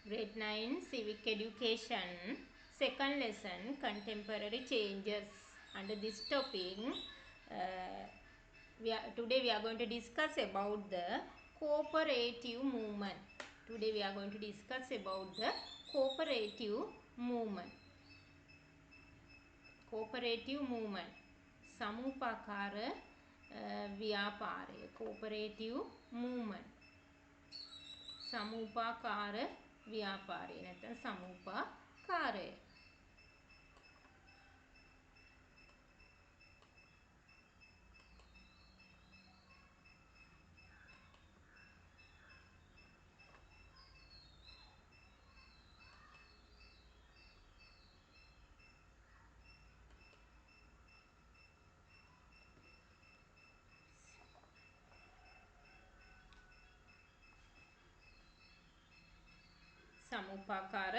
Grade 9 Civic Education, second lesson Contemporary Changes. Under this topic, today we are going to discuss about the cooperative movement. Today we are going to discuss about the cooperative movement. Cooperative movement. Samupakara Vyapare. Cooperative movement. समूपाकार व्यापारे නැත්නම් समूपाකාරය समूपाकार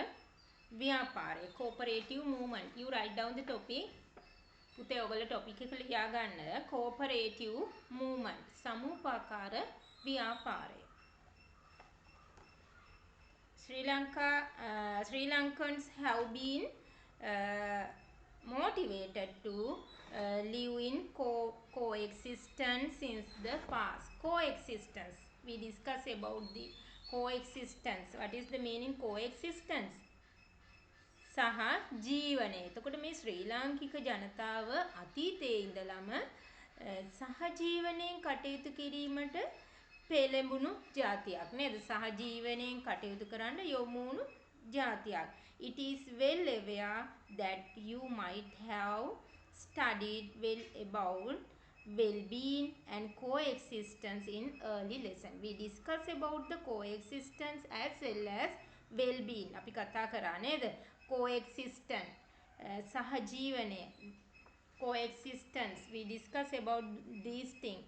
व्यापारे cooperative movement. You write down the topic. පුතේ ඔයගොල්ලෝ topic එක ලියා ගන්න. cooperative movement. समूपाकार व्यापारे. Sri Lankans have been motivated to live in coexistence since the past. Coexistence. We discuss about the coexistence. What is the meaning coexistence? සහ ජීවනය. එතකොට මේ ශ්‍රී ලාංකික ජනතාව අතීතයේ ඉඳලම සහජීවනයෙන් කටයුතු කිරීමට පෙළඹුණු ජාතියක් නේද? සහජීවනයෙන් කටයුතු කරන්න යොමු වුණු ජාතියක්. It is well aware that you might have studied well about well-being and coexistence in early lesson. We discuss about the coexistence as well as well-being. අපි කතා කරා නේද? coexistence සහජීවනය coexistence. We discuss about these things.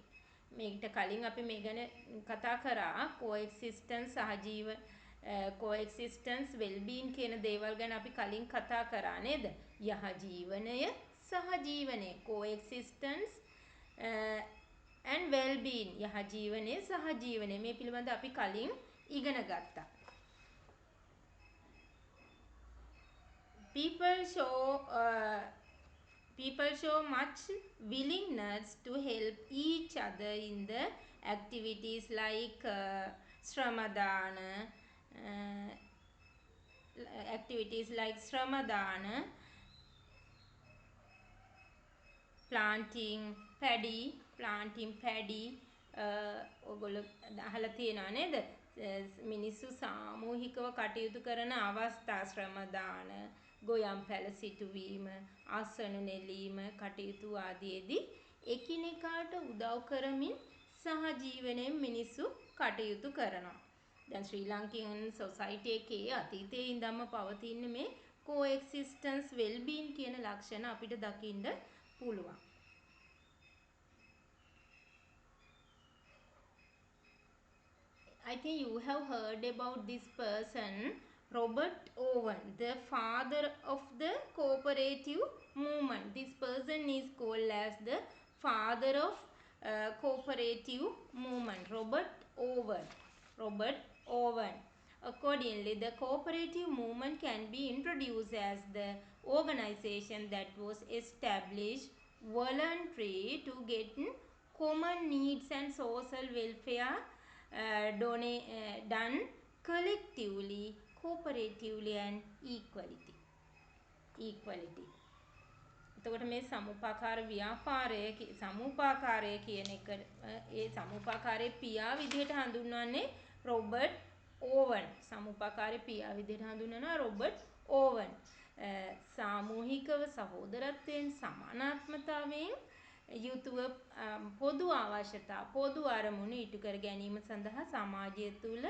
මේකට කලින් අපි මේ ගැන කතා කරා coexistence සහජීව coexistence well-being කියන දේවල් ගැන අපි කලින් කතා කරා නේද? යහ ජීවනය සහජීවනය coexistence and well-being යහ ජීවනය සහජීවනය මේ පිළිබඳ අපි කලින් ඉගෙන ගත්තා. People show much willingness to help each other in the activities like Shramadana, planting paddy ඔයගොල්ලෝ අහලා තියෙනවා නේද? මිනිස්සු සාමූහිකව කටයුතු කරන අවස්ථා ශ්‍රමදාන ගොයම් පැල සිටුවීම ආසන නෙලීම කටයුතු ආදීදී එකිනෙකාට උදව් කරමින් සහජීවනයෙන් මිනිස්සු කටයුතු කරනවා. දැන් ශ්‍රී ලංකන් සොසයිටි එකේ අතීතයේ ඉඳන්ම පවතින මේ coexistence well-being කියන ලක්ෂණ අපිට දකින්න පුළුවන්. I think you have heard about this person, Robert Owen, the father of the cooperative movement. This person is called as the father of cooperative movement, Robert Owen. Accordingly, the cooperative movement can be introduced as the organization that was established voluntary to get common needs and social welfare done collectively, cooperatively and equality. එතකොට මේ සමුපාකාර ව්‍යාපාරය සමුපාකාරය කියන එක ඒ සමුපාකාරයේ පියා විදිහට හඳුන්වන්නේ Robert ඕවන්. සමුපාකාරයේ පියා විදිහට හඳුන්වනවා රොබර්ට් ඕවන්. සාමූහිකව සහෝදරත්වයෙන් සමානාත්මතාවයෙන් යුතුව පොදු අවශ්‍යතා පොදු අරමුණු ඉටු කර ගැනීම සඳහා සමාජය තුළ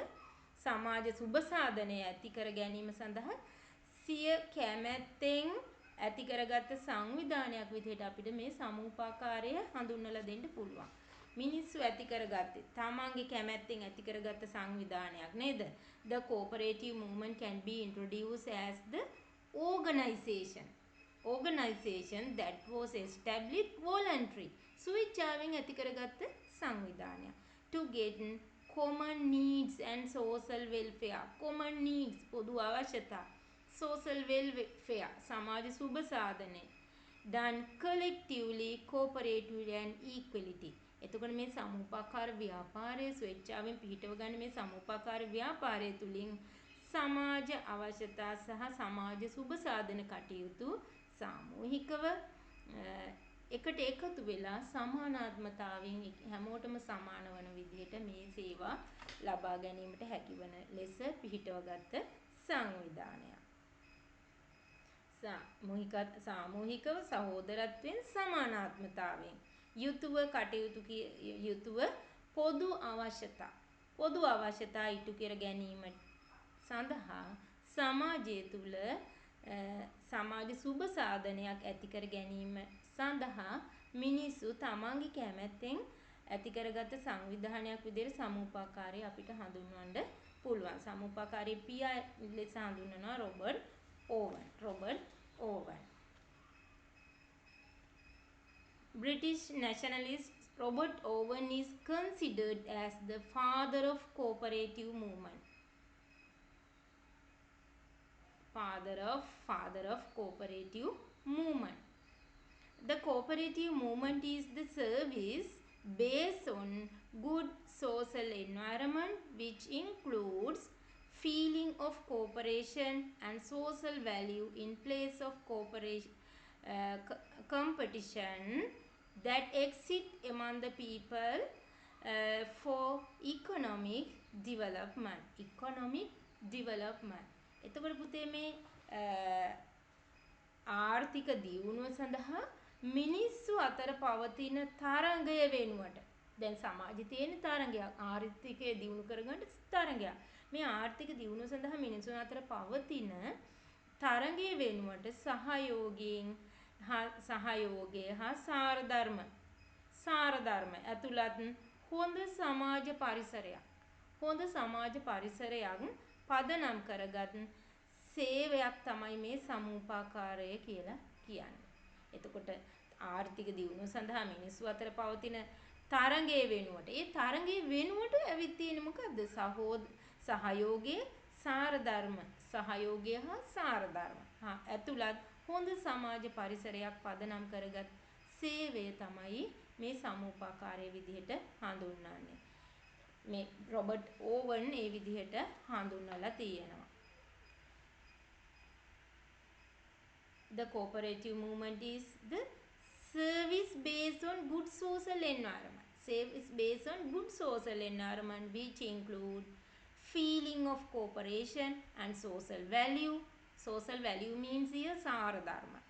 සමාජ සුබ සාධනය ඇති කර ගැනීම සඳහා සිය කැමැත්තෙන් ඇති කරගත් සංවිධානයක් විදිහට අපිට මේ සමූපාකාරය හඳුන්වලා දෙන්න පුළුවන්. මිනිස්සු ඇති කරගත්තේ තමන්ගේ කැමැත්තෙන් ඇති කරගත්ත සංවිධානයක් නේද? The cooperative movement can be introduced as the organization that was established voluntary. ස්විච්ඡාවෙන් ඇති කරගත්ත සංවිධානයක්. To get common needs and social welfare. Common needs පොදු අවශ්‍යතා. Social welfare සමාජ සුබ සාධනය. Done collectively, cooperatively and equality. එතකොට මේ සමුපකාර ව්‍යාපාරයේ ස්වේච්ඡාවෙන් පිහිටව ගන්න මේ සමුපකාර ව්‍යාපාරය තුලින් සමාජ අවශ්‍යතා සහ සමාජ සුබ සාධන කටයුතු සාමූහිකව එකට එකතු වෙලා සමානාත්මතාවයෙන් හැමෝටම සමාන වන විදිහට මේ සේවා ලබා ගැනීමට හැකිවන ලෙස පිහිටවගත් සංවිධානයක්. සාමූහිකව සහෝදරත්වයෙන් සමානාත්මතාවයෙන් යුතුව කටයුතු යුතුව පොදු අවශ්‍යතා ඉටු කර ගැනීම සඳහා සමාජය තුළ සමාජ සුබ සාධනයක් ඇති කර ගැනීම සඳහා මිනිස්සු තමන්ගේ කැමැත්තෙන් ඇති කරගත් සංවිධානයක් විදිහට සමුපකාරය අපිට හඳුන්වන්න පුළුවන්. සමුපකාරයේ පියා ලෙස හඳුන්වනවා Robert ඕවන්. British nationalist Robert Owen is considered as the father of cooperative movement. Father of cooperative movement. The cooperative movement is the service based on good social environment which includes feeling of cooperation and social value in place of competition that exist among the people for economic development. එතකොට පුතේ මේ ආර්ථික දියුණුව සඳහා මිනිස්සු අතර පවතින තරංගය වෙනුවට දැන් සමාජයේ තියෙන තරංගයක් ආර්ථිකය දියුණු කරගන්න තරංගයක් මේ ආර්ථික දියුණුව සඳහා මිනිසුන් අතර පවතින තරංගය වෙනුවට සහයෝගය හා සාරධර්ම ඇතුළත් හොඳ සමාජ පරිසරයක් පදනම් කරගත් සේවයක් තමයි මේ සමුපකාරය කියලා කියන්නේ. එතකොට ආර්ථික දියුණුව සඳහා මිනිස්සු අතර පවතින තරංගයේ වෙනුවට ඒ තරංගයේ වෙනුවට ඇවිත් තියෙන්නේ මොකද්ද? සහයෝගය හා සාරධර්ම ඇතුළත් හොඳ සමාජ පරිසරයක් පදනම් කරගත් සේවය තමයි මේ සමුපකාරයේ විදිහට හඳුන්වන්නේ. මේ රොබර්ට් ඕවන් ඒ විදිහට හඳුන්වලා තියෙනවා. The cooperative movement is the service based on good social environment. Service based on good social environment which include feeling of cooperation and social value. Social value means here saradharma.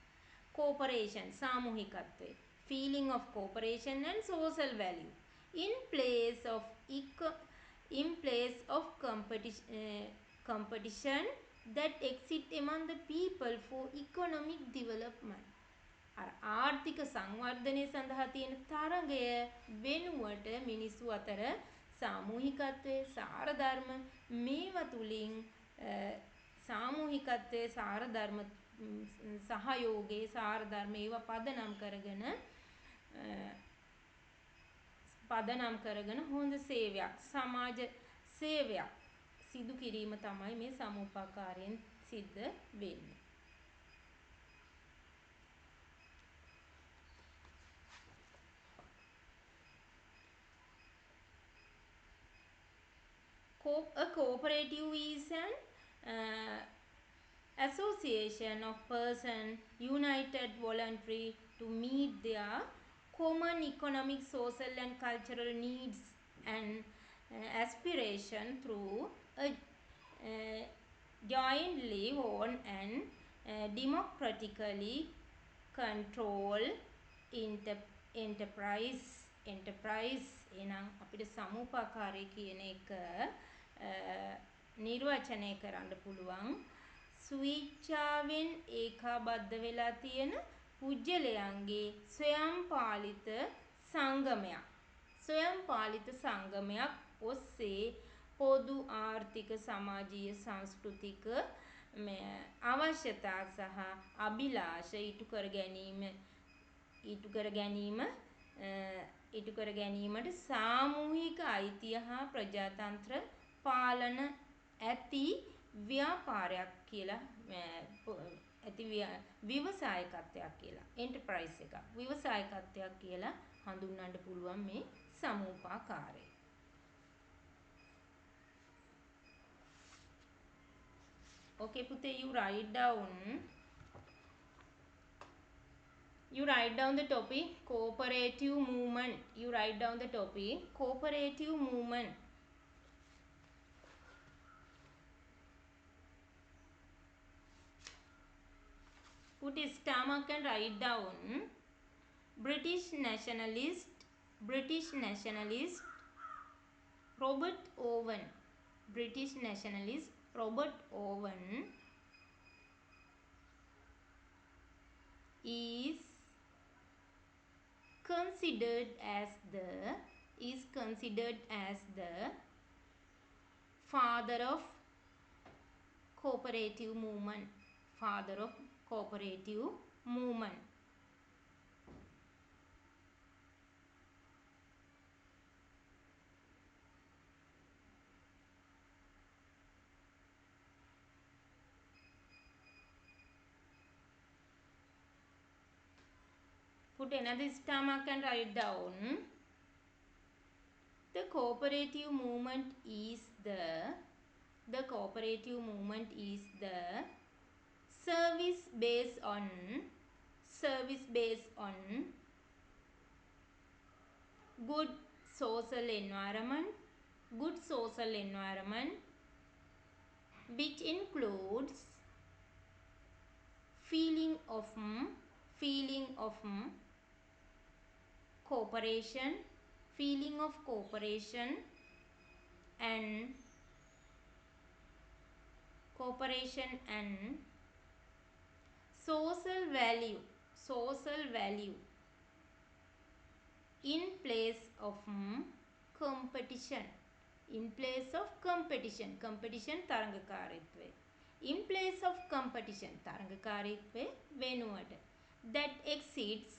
Cooperation, samuhikatve. Feeling of cooperation and social value. In place of competition that exist among the people for economic development. ආර්ථික සංවර්ධනය සඳහා තියෙන තරගය වෙනුවට මිනිස්සු අතර සාමූහිකත්වයේ සාරධර්ම මේවා තුලින් සාමූහිකත්වයේ සාරධර්ම සහයෝගයේ සාරධර්ම ඒවා පදනම් කරගෙන හොඳ සේවයක් සමාජ සේවයක් සිදු කිරීම තමයි මේ සමුපකාරයෙන් සිද්ධ වෙන්නේ. A cooperative is an association of persons united voluntarily to meet their common economic, social and cultural needs and aspiration through a jointly owned and democratically controlled enterprise. එනම් අපිට සමුපකාරය කියන එක නිර්වචනය කරන්න පුළුවන් ස්වීච්ඡාවෙන් ඒකාබද්ධ වෙලා තියෙන පුජ්‍යලයන්ගේ ස්වයංපාලිත සංගමයක් ඔස්සේ පොදු ආර්ථික සමාජීය සංස්කෘතික අවශ්‍යතා සහ අභිලාෂ ඉටු කර ගැනීමට සාමූහික අයිතිය හා ප්‍රජාතන්ත්‍ර පාලන ඇති ව්‍යාපාරයක් කියලා ඇති ව්‍යවසායකත්වයක් කියලා එන්ටර්ප්‍රයිස් එකක් ව්‍යවසායකත්වයක් කියලා හඳුන්වන්න පුළුවන් මේ සමූපාකාරය. Okay පුතේ, you write down the topic cooperative movement. You write down the topic cooperative movement. Put a stomach and write down British nationalist Robert Owen. British nationalist Robert Owen is considered as the father of cooperative movement. Father of cooperative movement. Put another stomach and write down the cooperative movement is the service based on good social environment which includes feeling of cooperation and social value in place of competition. තරඟකාරීත්වය in place of competition තරඟකාරීත්වය වෙනුවට that exists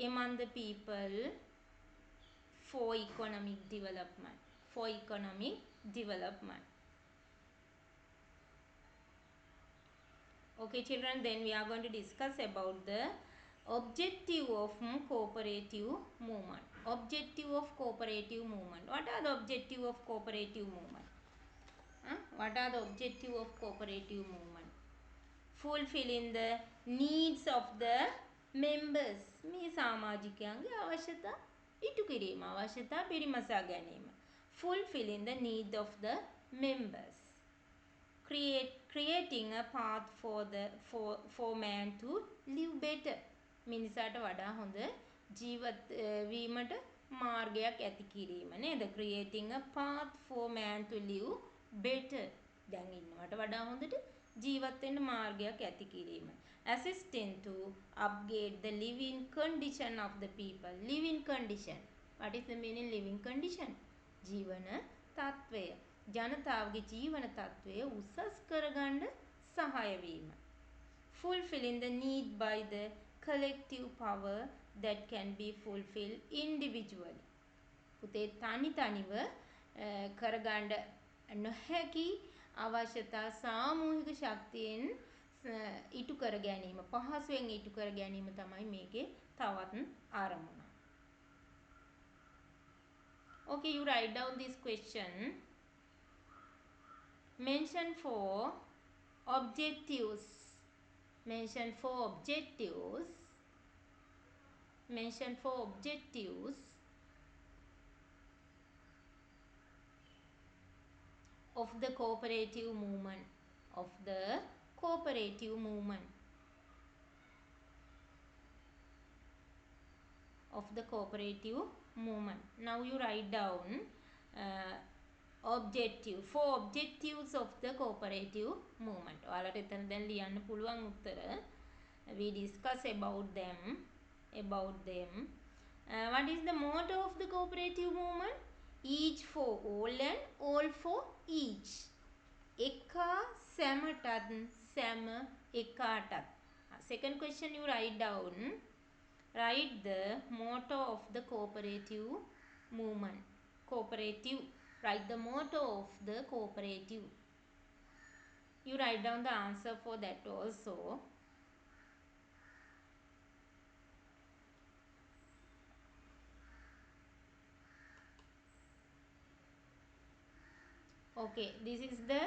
among the people for economic development. Okay children, then we are going to discuss about the objective of cooperative movement. Objective of cooperative movement. What are the objective of cooperative movement? What are the objective of cooperative movement? Fulfilling the needs of the members. මේ සමාජිකයන්ගේ අවශ්‍යතා ඉටු කිරීම, අවශ්‍යතා පිරිමසා ගැනීම. Fulfilling the need of the members. Creating a path for man to live better. මිනිසාට වඩා හොඳ ජීවත් වීමට මාර්ගයක් ඇති කිරීම නේද? Creating a path for man to live better. දැන් ඉන්නවට වඩා හොඳට ජීවත් වෙන්න මාර්ගයක් ඇති කිරීම. Assisting to upgrade the living condition of the people. Living condition. What is the meaning living condition? ජීවන තත්වය. ජනතාවගේ ජීවන තත්වය උසස් කරගන්න සහාය වීම. Fulfilling the need by the collective power that can be fulfilled individually. පුතේ තනිව කරගන්න නොහැකි අවශ්‍යතා සාමූහික ශක්තියෙන් ඉටු කර ගැනීම, පහසුවෙන් ඉටු කර ගැනීම තමයි මේකේ තවත් අරමුණ. Okay, you write down this question. Mention four objectives of the cooperative movement. Now you write down four objectives of the cooperative movement. ඔයාලට එතන දැන් ලියන්න පුළුවන් උත්තර. We discuss about them. What is the motto of the cooperative movement? Each for all and all for each. එකා සැමටත් සැම එකාටත්. Second question you write down. Write the motto of the cooperative movement. cooperative. Write the motto of the cooperative. You write down the answer for that also. Okay, this is the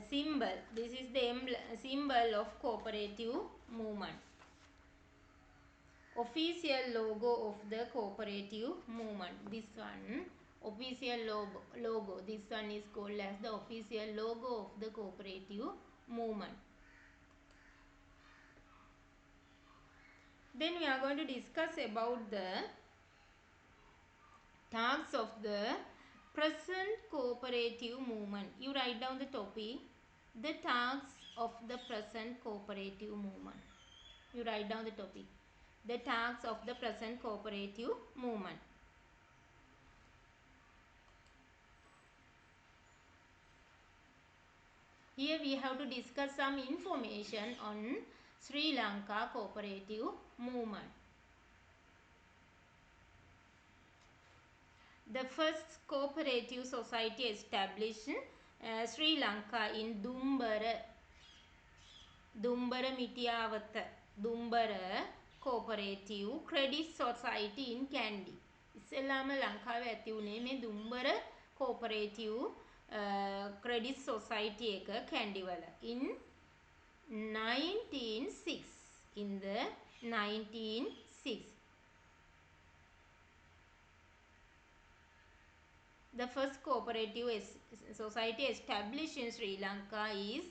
symbol. This is the symbol of cooperative movement. Official logo of the cooperative movement. This one, official logo. This one is called as the official logo of the cooperative movement. Then we are going to discuss about the tasks of the present cooperative movement. You write down the topic, the tasks of the present cooperative movement. You write down the topic, the tasks of the present cooperative movement. Here we have to discuss some information on Sri Lanka cooperative movement. The first cooperative society established Sri Lanka in Dumbara Mitiyawatha Dumbara Cooperative Credit Society in Kandy. ඉස්සෙල්ලාම ලංකාවේ ඇති වුණේ මේ Dumbara cooperative credit society එක කැන්ඩි වල in 1906. In the 1906. The first cooperative society established in Sri Lanka is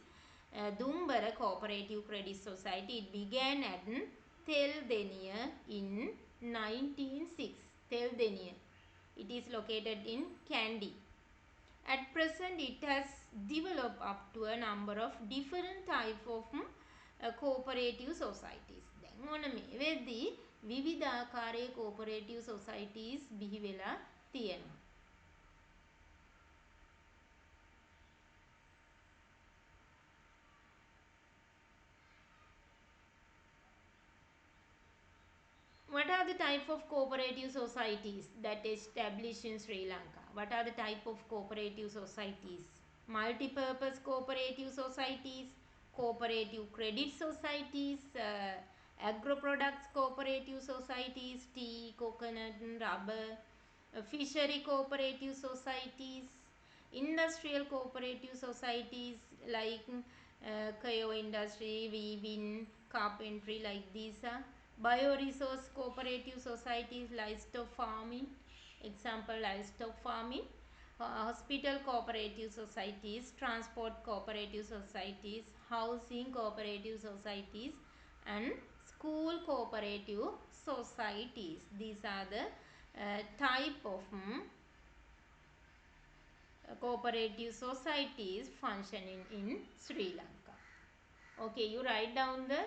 Dumbara Cooperative Credit Society. It began at Theldeniya in 1906. Theldeniya. It is located in Kandy. At present, it has developed up to a number of different type of cooperative societies. දැන් ඕන මේ වෙද්දී විවිධ ආකාරයේ cooperative societies බිහි වෙලා තියෙනවා. What are the type of cooperative societies that established in Sri Lanka? What are the type of cooperative societies? Multi-purpose cooperative societies, cooperative credit societies, agro-products cooperative societies, tea, coconut, rubber, fishery cooperative societies, industrial cooperative societies like Kayo industry, weaving, carpentry, like these are. Bioresource cooperative societies, livestock farming, example livestock farming, hospital cooperative societies, transport cooperative societies, housing cooperative societies, and school cooperative societies. These are the type of cooperative societies functioning in Sri Lanka. Okay, you write down the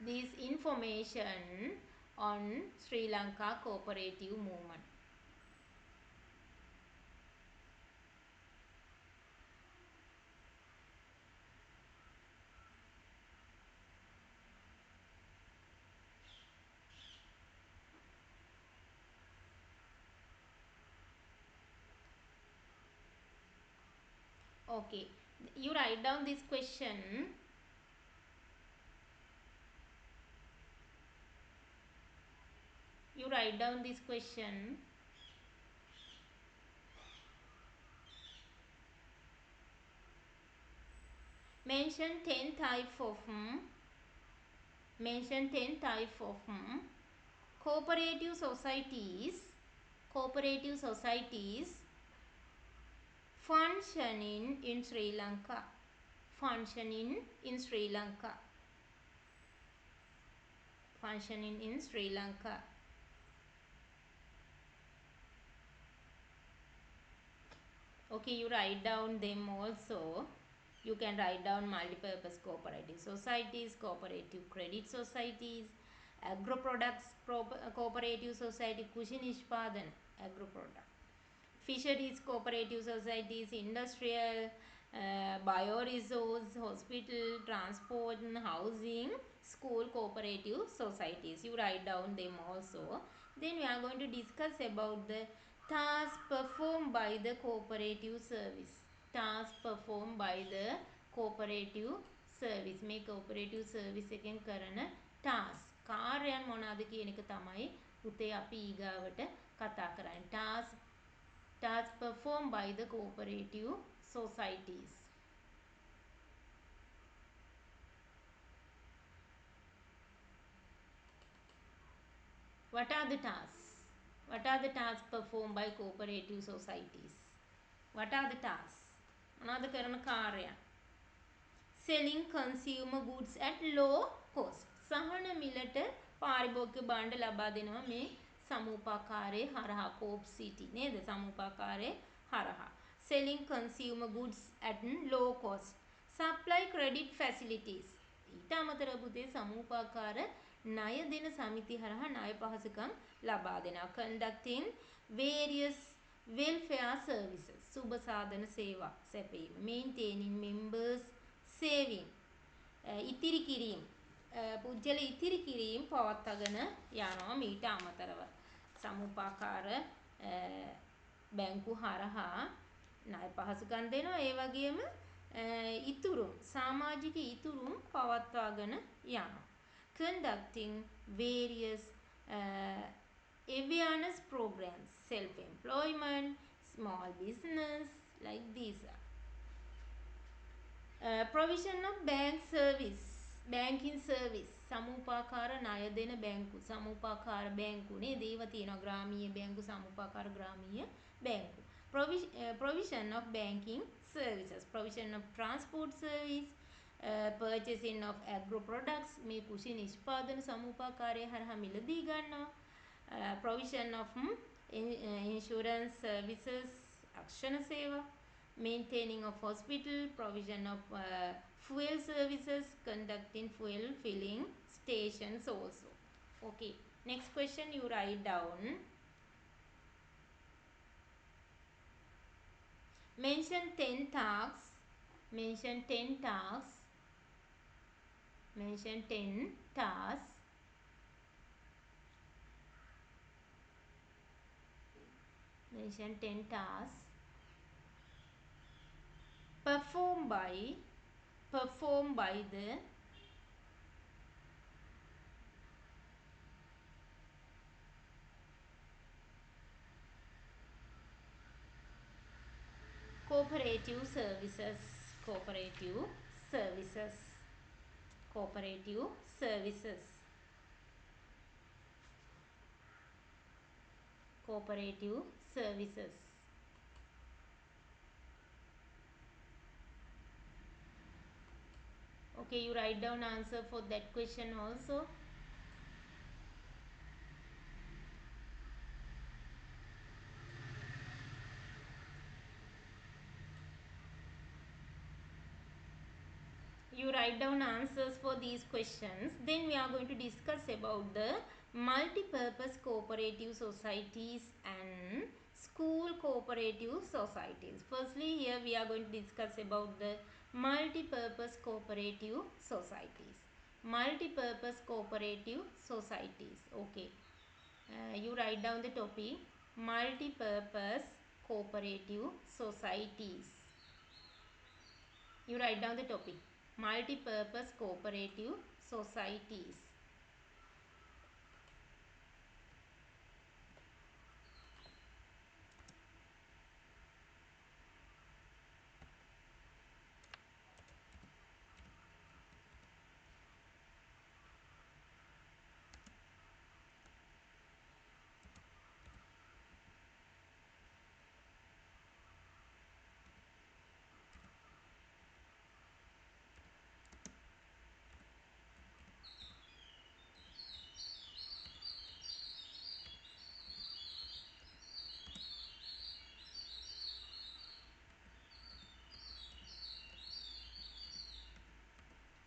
this information on Sri Lanka cooperative movement. Okay, you write down this question. You write down this question. Mention 10 type of cooperative societies functioning in Sri Lanka. Functioning in Sri Lanka. Functioning in Sri Lanka. Okay, you write down them also. You can write down multi-purpose cooperative societies, cooperative credit societies, agro-products cooperative society, Kushi Nishpadan, agro-product. Fisheries cooperative societies, industrial, bioresource, hospital, transport, and housing school cooperative societies. You write down them also. Then we are going to discuss about the task performed by the cooperative service. Task performed by the cooperative service. මේ cooperative service එකෙන් කරන task. කාර්යයන් මොනවාද කියන එක තමයි පුතේ අපි ඊගාවට කතා කරන්නේ. Task performed by the cooperative societies. What are the tasks? What are the tasks performed by cooperative societies? What are the tasks? මොනවද කරන කාර්යයන්? Selling consumer goods at low cost. සහන මිලට පාරිභෝගික භාණ්ඩ ලබා දෙනවා මේ සමූපාකාරයේ හරහා කෝප් සිටි නේද? සමූපාකාරයේ හරහා. Selling consumer goods at low cost. Supply credit facilities. ඊට අමතරව පුතේ සමූපාකාර ණය දෙන සමිති හරහා ණය පහසුකම් ලබා දෙනවා. Conducting various welfare services. සුබ සාධන සේවා සැපයීම. Maintaining members saving. ඉතිරි කිරීම. පුජ්‍යල ඉතිරි කිරීම පවත්වාගෙන යනවා මීට අමතරව. සමුපාකාර බැංකු හරහා ණය පහසුකම් දෙනවා. ඒ වගේම ඉතුරුම් සමාජික ඉතුරුම් පවත්වාගෙන යනවා. Conducting various awareness programs, self-employment, small business, like these. Provision of bank service, banking service. සමුපාකාර ණය දෙන බැංකු, සමුපාකාර බැංකු නේද? ඒවා තියෙනවා ග්‍රාමීය බැංකු, සමුපාකාර ග්‍රාමීය බැංකු. Provision of banking services, provision of transport service, purchasing of agro products. මේ කෘෂි නිෂ්පාදන සමුපාකාරය හරහා මිලදී ගන්නවා. Provision of insurance services, අක්ෂණ සේවා. Maintaining of hospital, provision of fuel services, conducting fuel filling stations also. Okay, next question you write down. Mention 10 tasks. Mention 10 tasks. Mention 10 tasks. Mention 10 tasks performed by the cooperative services. Cooperative services. Cooperative services. Cooperative services. Okay, you write down answer for that question also. You write down answers for these questions. Then we are going to discuss about the multi-purpose cooperative societies and school cooperative societies. Firstly, here we are going to discuss about the multi-purpose cooperative societies. Multi-purpose cooperative societies. Okay. You write down the topic multi-purpose cooperative societies. You write down the topic multi-purpose cooperative societies.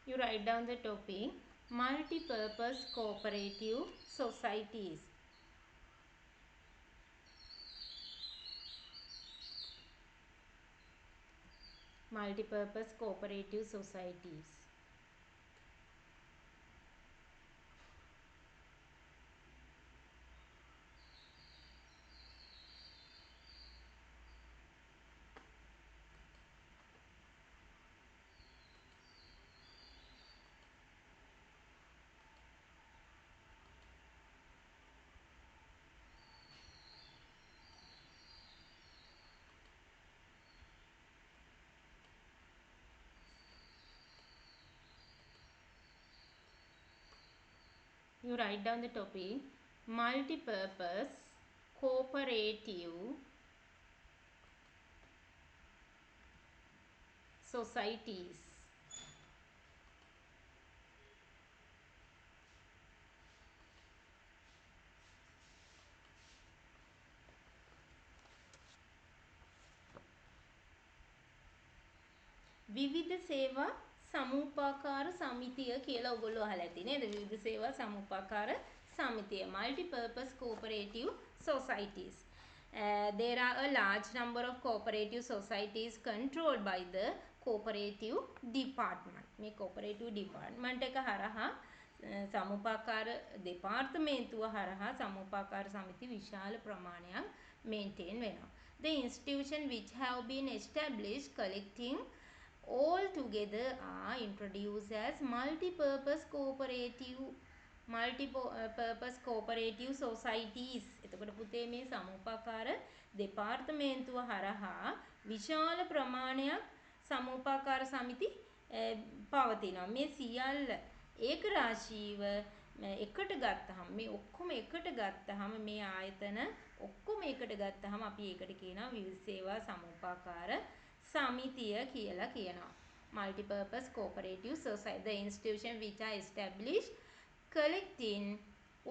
You write down the topic multi-purpose cooperative societies. Multi-purpose cooperative societies. You write down the topic multi-purpose cooperative societies. විවිධ සේවා සමූපාකාර සමිතිය කියලා ඔයගොල්ලෝ අහලා ඇති නේද? විවිධ සේවා සමූපාකාර සමිතිය multi-purpose cooperative societies. There are a large number of cooperative societies controlled by the cooperative department. මේ cooperative department එක හරහා සමූපාකාර දෙපාර්තමේන්තුව හරහා සමූපාකාර සමිති විශාල ප්‍රමාණයක් maintain වෙනවා. The institution which have been established collecting all together are introduced as multi-purpose cooperative societies. එතකොට පුතේ මේ සමූපාකාර දෙපාර්තමේන්තුව හරහා විශාල ප්‍රමාණයක් සමූපාකාර සමිති පවතිනවා. මේ සියල්ල ඒක රාශීව එකට ගත්තහම මේ ඔක්කොම එකට ගත්තහම මේ ආයතන ඔක්කොම එකට ගත්තහම අපි ඒකට කියනවා විවිධ සේවා සමූපාකාර සමිතිය කියලා කියනවා. Multi-purpose cooperative society, the institution which are established collecting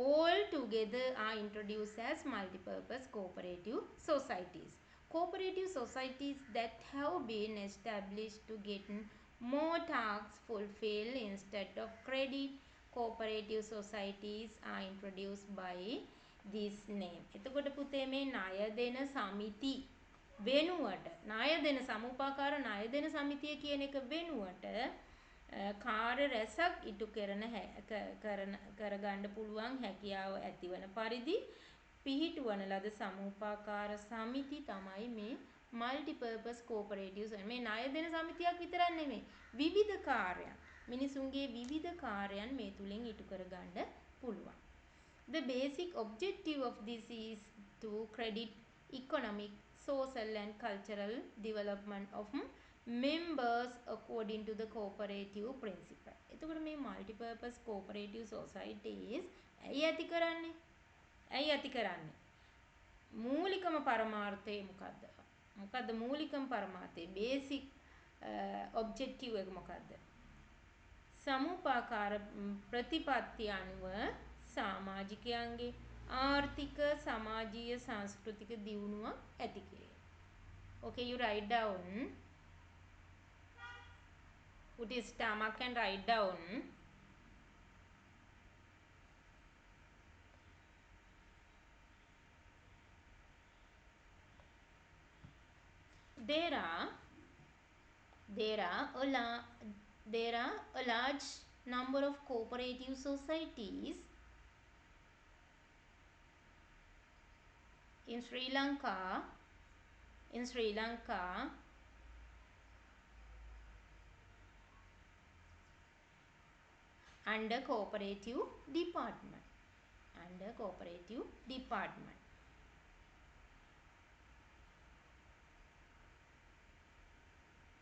all together are introduced as multi-purpose cooperative societies. Cooperative societies that have been established to get more tasks fulfilled instead of credit cooperative societies are introduced by this name. එතකොට පුතේ මේ ණය දෙන සමිති වෙනුවට ණය දෙන සමූපාකාර ණය දෙන සමිතිය කියන එක වෙනුවට කාර්ය රැසක් ඉටු කරගන්න පුළුවන් හැකියාව ඇතිවන පරිදි පිහිටුවන ලද සමූපාකාර සමිති තමයි මේ multi-purpose cooperative society. මේ ණය දෙන සමිතියක් විතරක් නෙමෙයි විවිධ කාර්යයන් මිනිසුන්ගේ විවිධ කාර්යයන් මේ තුලින් ඉටු කරගන්න පුළුවන්. The basic objective of this is to credit economic, social and cultural development of members according to the cooperative principle. එතකොට මේ multi-purpose cooperative societies ඇයි ඇති කරන්නේ? මූලිකම පරමාර්ථය මොකද්ද? මොකද්ද මූලිකම පරමාර්ථය? බේසික් ඔබ්ජෙක්ටිව් එක මොකද්ද? සමූපාකාර ප්‍රතිපත්ති අනුව සමාජිකයන්ගේ ආර්ථික සමාජීය සංස්කෘතික දියුණුවක් ඇති කිරීම. Okay, you write down. Put your stomach and write down. There are a large number of cooperative societies in Sri Lanka under cooperative department.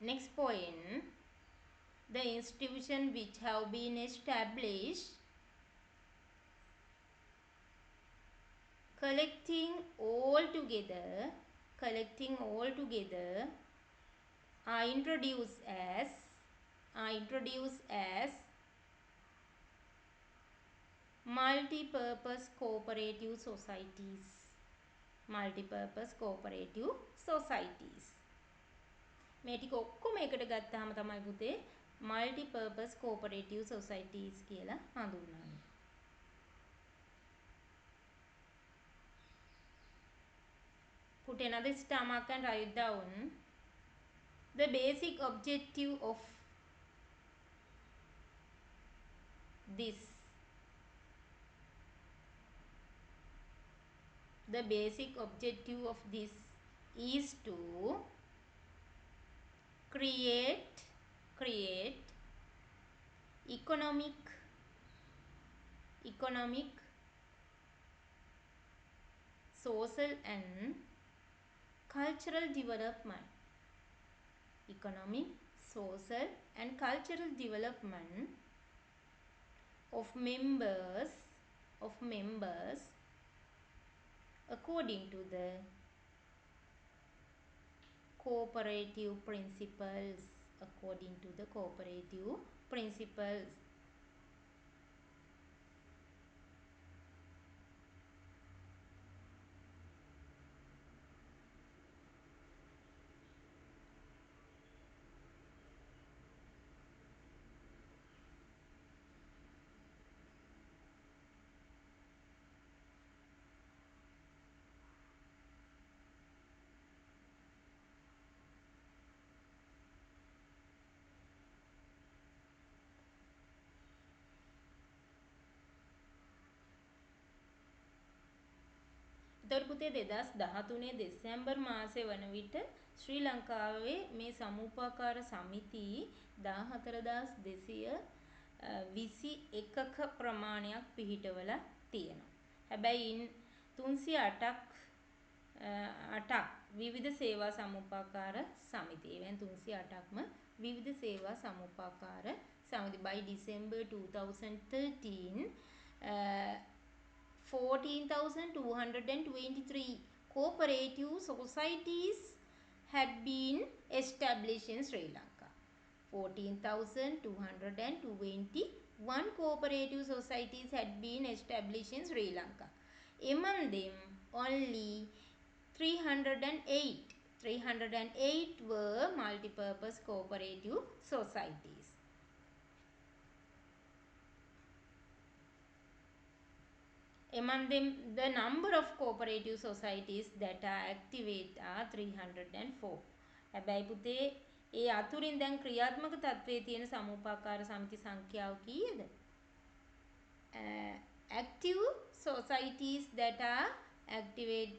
Next point, the institution which have been established collecting all together are introduced as multi-purpose cooperative societies. මේ ටික ඔක්කොම එකට ගත්තාම තමයි පුතේ multi-purpose cooperative societies කියලා හඳුන්වන්නේ. Put another stomach and write down the basic objective of this. The basic objective of this is to create economic, social and cultural development. Economic, social and cultural development of members of members according to the cooperative principles. According to the cooperative principles. එතකොට පුතේ 2013 දෙසැම්බර් මාසයේ වන විට ශ්‍රී ලංකාවේ මේ සමූපාකාර සමිති 14221ක ප්‍රමාණයක් පිහිටවලා තියෙනවා. හැබැයි 308ක් විවිධ සේවා සමූපාකාර සමිති. එවෙන් 308ක්ම විවිධ සේවා සමූපාකාර සමිති. by December 2013 14,223 cooperative societies had been established in Sri Lanka. 14,221 cooperative societies had been established in Sri Lanka. Among them, only 308 were multi-purpose cooperative societies. Among them, the number of cooperative societies that are activate are 304. හැබැයි පුතේ ඒ අතුරින් දැන් ක්‍රියාත්මක තත්ත්වයේ තියෙන සමූපාකාර සමිති සංඛ්‍යාව කීයද? Active societies that are activate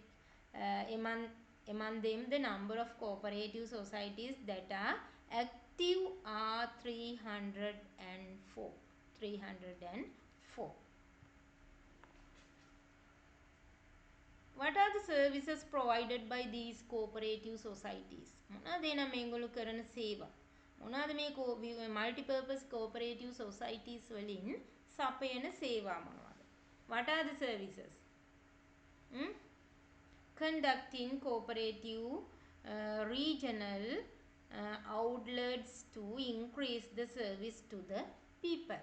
among them the number of cooperative societies that are active are 304. 304. What are the services provided by these cooperative societies? මොනවාද එන මේගොල්ලෝ කරන සේවා? මොනවාද මේ multi-purpose cooperative societies වලින් සපයන සේවා මොනවාද? What are the services? Conducting cooperative regional outlets to increase the service to the people.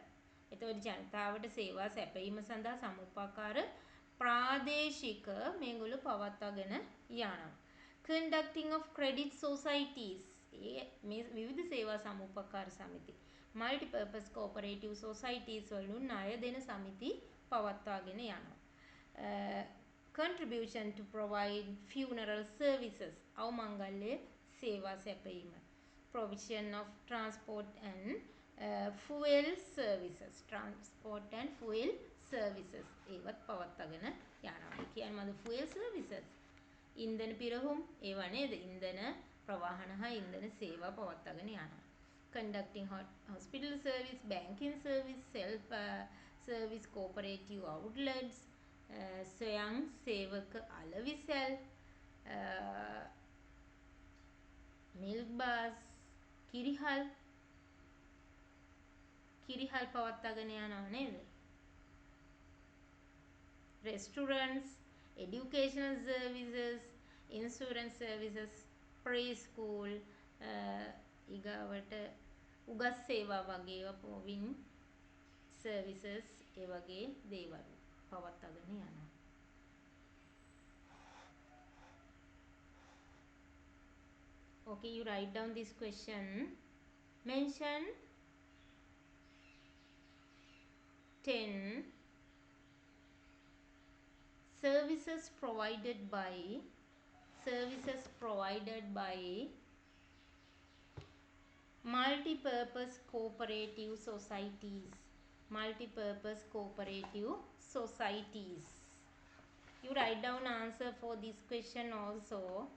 එතකොට ජනතාවට සේවා සැපයීම සඳහා සමුපාකාර ප්‍රාදේශික මේගොල්ලෝ පවත්වාගෙන යනවා. Conducting of credit societies. මේ විවිධ සේවා සමුපකාර සමිති. Multi-purpose cooperative societies වලින් ණය දෙන සමිති පවත්වාගෙන යනවා. Contribution to provide funeral services. අවමංගල්‍ය සේවා සැපයීම. Provision of transport and fuel services. Transport and fuel services. ඒවත් පවත්වාගෙන යනවා. ඒ කියන්නේ මොකද fuel services? ඉන්ධන පිරහුම් ඒවා නේද? ඉන්ධන ප්‍රවාහන හා ඉන්ධන සේවා පවත්වාගෙන යනවා. Conducting hospital service, banking service, self service cooperative outlets, ස්වයං සේවක අලවිසැල්, milk bars, කිරිහල් පවත්වාගෙන යනවා නේද? Restaurants, educational services, insurance services, preschool, ඊගාවට උගත් සේවා වගේ පොවින් services ඒ වගේ දේවල් පවත්වාගෙන යනවා. Okay, you write down this question. Mention 10 services provided by multi-purpose cooperative societies. Multi-purpose cooperative societies. You write down answer for this question also.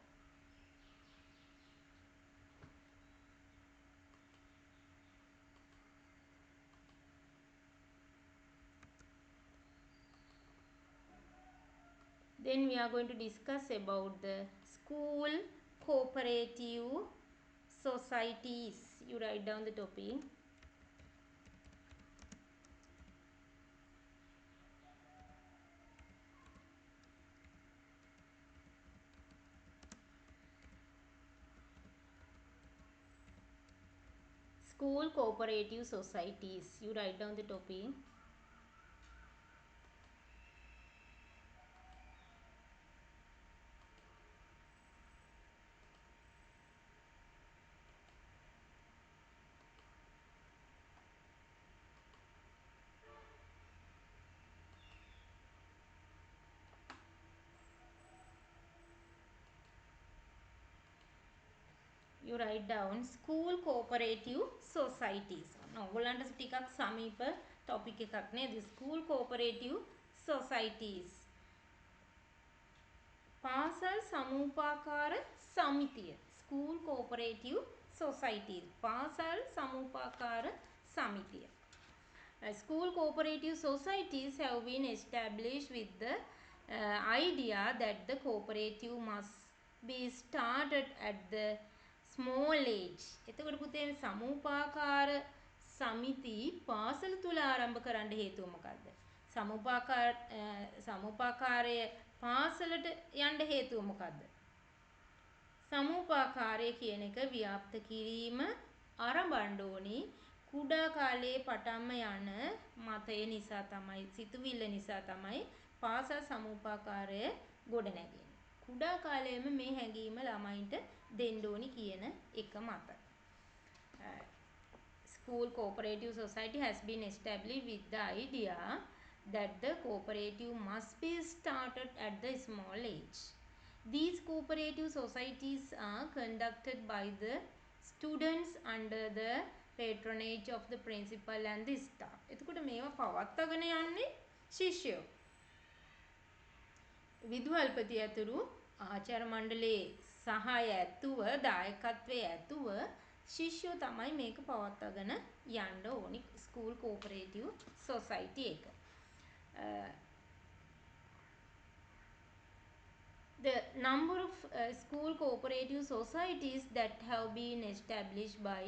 Then we are going to discuss about the school cooperative societies. You write down the topic. School cooperative societies. You write down the topic. You write down school cooperative societies. ඔයගොල්ලන්ට ටිකක් සමීප topic එකක් නේද? School cooperative societies. පාසල් සමූපාකාර සමිතිය. School cooperative societies. පාසල් සමූපාකාර සමිතිය. School cooperative societies have been established with the idea that the cooperative must be started at the small age. එතකොට පුතේ සමූපාකාර සමිති පාසල තුල ආරම්භ කරන්න හේතුව මොකක්ද? සමූපාකාරය පාසලට යන්න හේතුව මොකක්ද? සමූපාකාරය කියන එක ව්‍යාප්ත කිරීම ආරම්භන්න ඕනි කුඩා කාලයේ පටන්ම යන මතය නිසා තමයි සිතුවිල්ල නිසා තමයි පාසල් සමූපාකාරය ගොඩනැගෙන්නේ. කුඩා කාලයේම මේ හැඟීම ළමයින්ට දෙන්න ඕනි කියන එක මත. School cooperative society has been established with the idea that the cooperative must be started at the small age. These cooperative societies are conducted by the students under the patronage of the principal and the staff. එතකොට මේවා පවත්වාගෙන යන්නේ ශිෂ්‍යයෝ. විදුහල්පති ඇතුළු ආචාර්ය මණ්ඩලයේ සහාය ඇතුව දායකත්වයේ ඇතුව ශිෂ්‍යෝ තමයි මේක පවත්වාගෙන යන්න ඕනි ස්කූල් කෝපරේටිව් සොසයිටි එක. The number of school cooperative societies that have been established by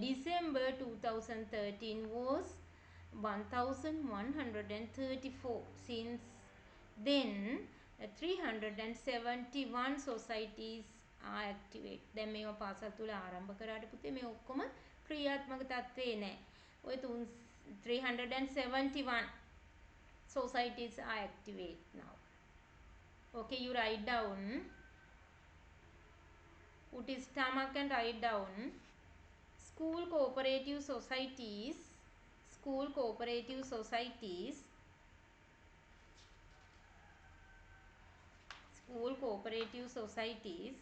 December 2013 was 1134. Since then 371 societies are activate. දැන් මේවා පාසල් තුල ආරම්භ කරාට පුතේ මේ ඔක්කොම ක්‍රියාත්මක තත්ත්වේ නැහැ. ඔය 371 societies are activate now. Okay, you write down. Put his stomach and write down. School cooperative societies. School cooperative societies. School cooperative societies.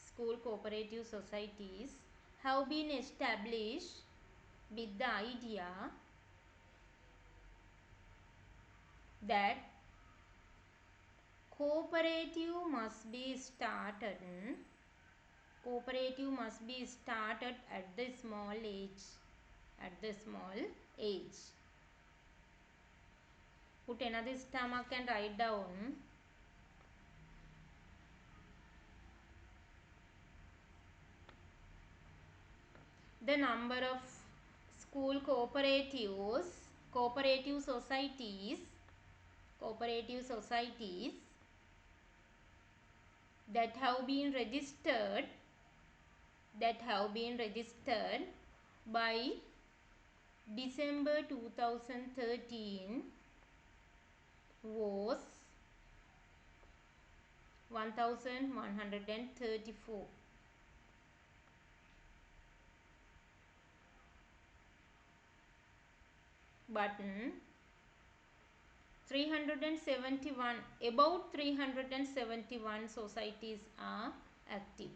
School cooperative societies have been established with the idea that cooperative must be started at the small age. Put another stomach and write down. The number of school cooperative societies that have been registered by December 2013 was 1134. But 371 societies are active.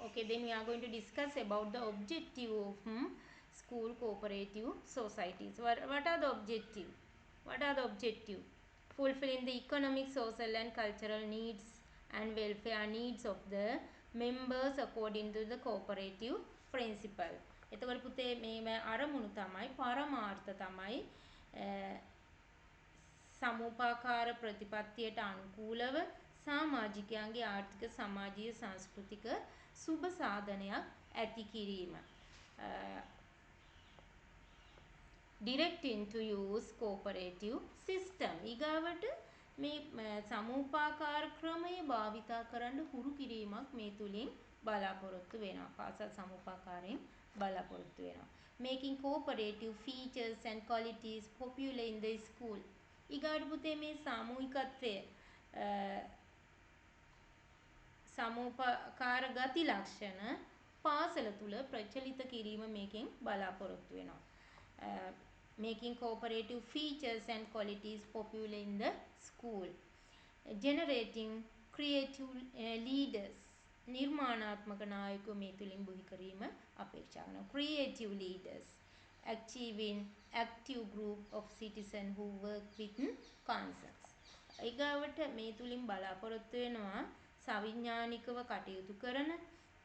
Okay, then we are going to discuss about the objective of school cooperative societies. What are the objective? Fulfilling the economic, social and cultural needs and welfare needs of the members according to the cooperative principle. එතකොට පුතේ මේ අරමුණු තමයි පරමාර්ථ තමයි සමූපාකාර ප්‍රතිපත්තියට අනුකූලව සමාජිකයන්ගේ ආර්ථික සමාජීය සංස්කෘතික සුබ සාධනයක් ඇති කිරීම. directing to use cooperative system. ඊගාවට මේ සමූපාකාර ක්‍රමය භාවිතා කරන්න හුරු කිරීමක් මේ තුලින් බලාපොරොත්තු වෙනවා. පාසල් සමූපාකාරයෙන් බලාපොරොත්තු වෙනවා. Making cooperative features and qualities popular in the school. ඊගාට පුතේ මේ සාමූහිකත්වය සමූපකාර ගති ලක්ෂණ පාසල තුල ප්‍රචලිත කිරීම මේකෙන් බලාපොරොත්තු වෙනවා. Making cooperative features and qualities popular in the school. Generating creative leaders. නිර්මාණාත්මක නායකයෝ මේ තුලින් බුහි කිරීම අපේක්ෂා කරනවා. Creative leaders. Achieving active group of citizens who work with concerns. ඊගාවට මේ තුලින් බලාපොරොත්තු වෙනවා සවිඥානිකව කටයුතු කරන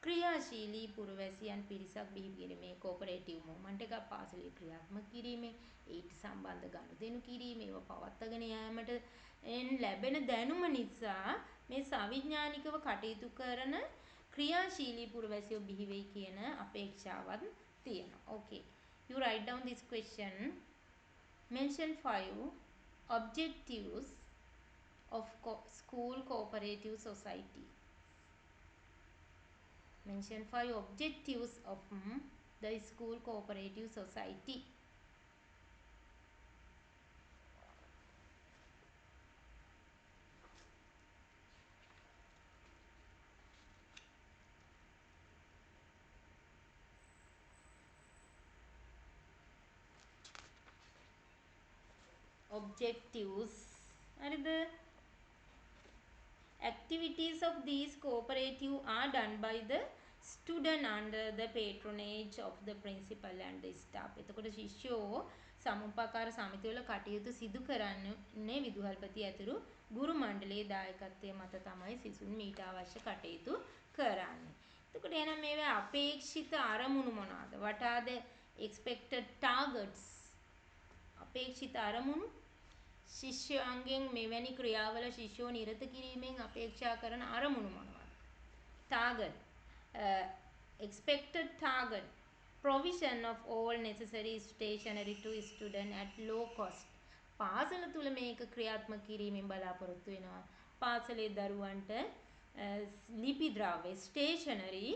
ක්‍රියාශීලී පුරවැසියන් පිරිසක් බිහි කිරීමේ කෝපරේටිව් මූව්මන්ට් එකක් පාසලේ ක්‍රියාත්මක කිරීමේ ඊට සම්බන්ධ ගනුදෙනු කිරීමේ ඒවා පවත්වාගෙන යාමට ලැබෙන දැනුම නිසා මේ සවිඥානිකව කටයුතු කරන ක්‍රියාශීලී පුරවැසියෝ බිහි වෙයි කියන අපේක්ෂාවක් තියෙනවා. Okay, you write down this question. Mention 5 objectives of school cooperative society. Mention 5 objectives of the school cooperative society. Objectives are the activities of these cooperative are done by the student under the patronage of the principal and the staff. එතකොට ශිෂ්‍යෝ සමුප්පාකාර සමිතිවල කටයුතු සිදු කරන්නේ විදුහල්පති ඇතුළු ගුරු මණ්ඩලයේ දායකත්වයේ මත තමයි සිසුන් මීට අවශ්‍ය කටයුතු කරන්නේ. එතකොට එහෙනම් මේවා අපේක්ෂිත අරමුණු මොනවාද? What are the expected targets? අපේක්ෂිත අරමුණු ශිෂ්‍යයන්ගෙන් මෙවැනි ක්‍රියාවල ශිෂ්‍යෝ නිරත කිරීමෙන් අපේක්ෂා කරන අරමුණු මොනවාද? Target. Expected target. Provision of all necessary stationery to student at low cost. පාසල තුල මේක ක්‍රියාත්මක කිරීමෙන් බලාපොරොත්තු වෙනවා. පාසලේ දරුවන්ට ලිපි ද්‍රව්‍ය ස්ටේෂනරි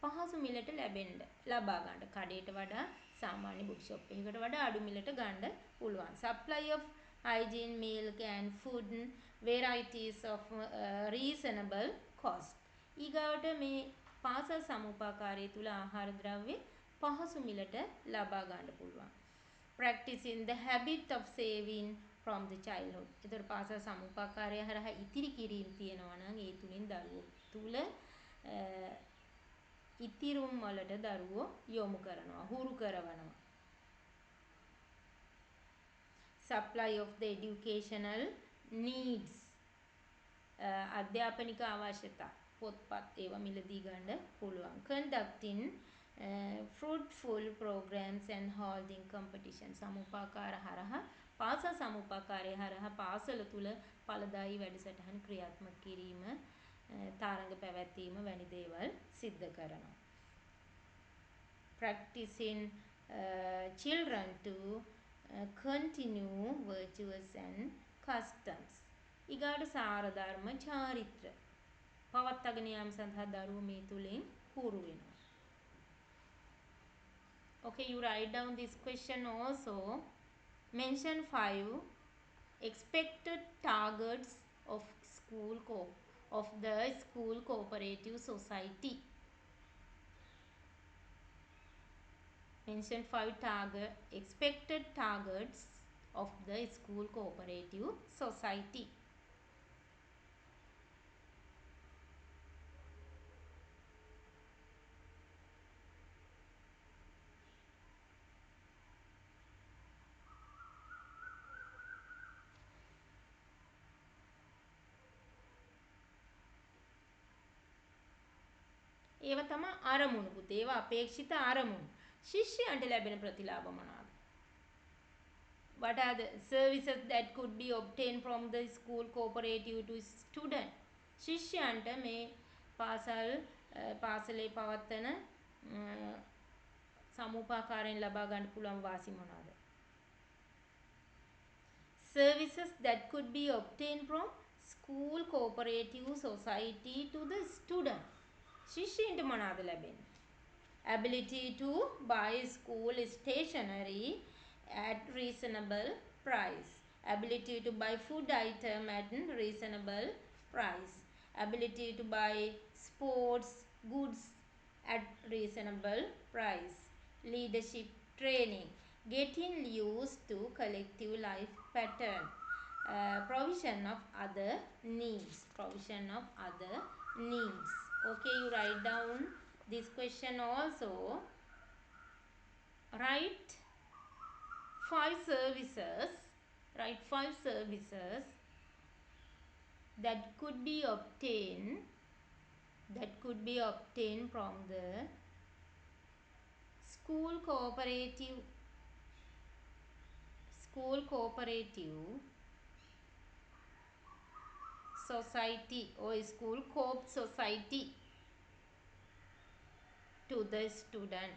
පහසු මිලට ලබා ගන්න. කඩේට වඩා සාමාන්‍ය බුක් ෂොප් එකකට වඩා අඩු මිලට ගන්න පුළුවන්. Supply of hygiene, milk and food varieties of reasonable cost. ඊගාවට මේ පාසල් සමුපාකාරය තුල ආහාර ද්‍රව්‍ය පහසු මිලට ලබා ගන්න පුළුවන්. Practicing the habit of saving from the childhood. ඒතර පාසල් සමුපාකාරය හරහා ඉතිරි කිරීම තියෙනවා නම් ඒ තුලින් දරුවෝ තුල ඉතිරුම් වලට දරුවෝ යොමු කරනවා, හුරු කරවනවා. Supply of the educational needs. අධ්‍යාපනික අවශ්‍යතා පොත්පත් ඒවා මිලදී ගන්න පුළුවන්. Conducting fruitful programs and holding competition. සමුපාකාර හරහා පාසල් සමුපාකාරය හරහා පාසල තුල ඵලදායී වැඩසටහන් ක්‍රියාත්මක කිරීම තරඟ පැවැත්වීම වැනි දේවල් සිද්ධ කරනවා. Practicing children to continue virtues and customs. ඊගාට සාර ධර්ම චාරිත්‍ර පවත්වාගෙන යාම සඳහා දරුවෝ මේ තුලින් හුරු වෙනවා. Okay, you write down this question also. Mention 5 expected targets of the school cooperative society. Mention 5 expected targets of the school cooperative society. ඒවා තමයි අරමුණු පුතේ. ඒවා අපේක්ෂිත අරමුණු. ශිෂ්‍යයන්ට ලැබෙන ප්‍රතිලාභ මොනවාද? What are the services that could be obtained from the school cooperative to student? ශිෂ්‍යයන්ට මේ පාසලේ පවත්වන සමුපාකාරයෙන් ලබා ගන්න පුළුවන් වාසි මොනවාද? Services that could be obtained from school cooperative society to the student. ශිෂ්‍යයින්ට මොනවාද ලැබෙන්නේ? Ability to buy school stationery at reasonable price. Ability to buy food item at reasonable price. Ability to buy sports goods at reasonable price. Leadership training. Getting used to collective life pattern. Provision of other needs. Provision of other needs. Okay, you write down this question also. Write 5 services. Write 5 services that could be obtained. That could be obtained from the school cooperative society or school coop society to the student.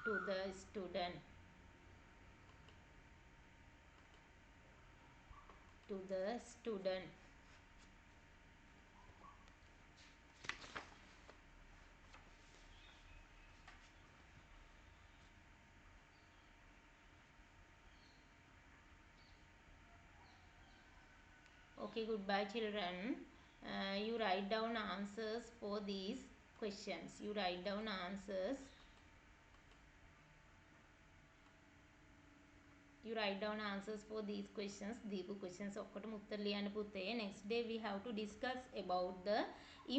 To the student. To the student. Okay, goodbye children. You write down answers for these questions. You write down answers. You write down answers for these questions. These questions ඔක්කොටම උත්තර ලියන්න පුතේ. Next day we have to discuss about the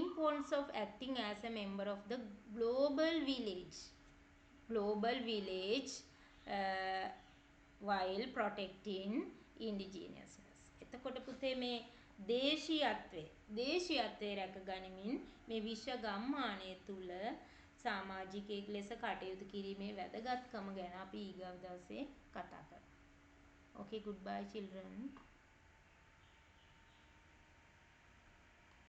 importance of acting as a member of the global village. Global village while protecting indigenousness. එතකොට පුතේ මේ දේශීයත්වයේ රැක ගනිමින් මේ විශ්ව ගම්මානය තුල සමාජිකයෙක් ලෙස කටයුතු කිරීමේ වැදගත්කම ගැන අපි ඊගව දවසේ කතා කරමු. Okay, goodbye children.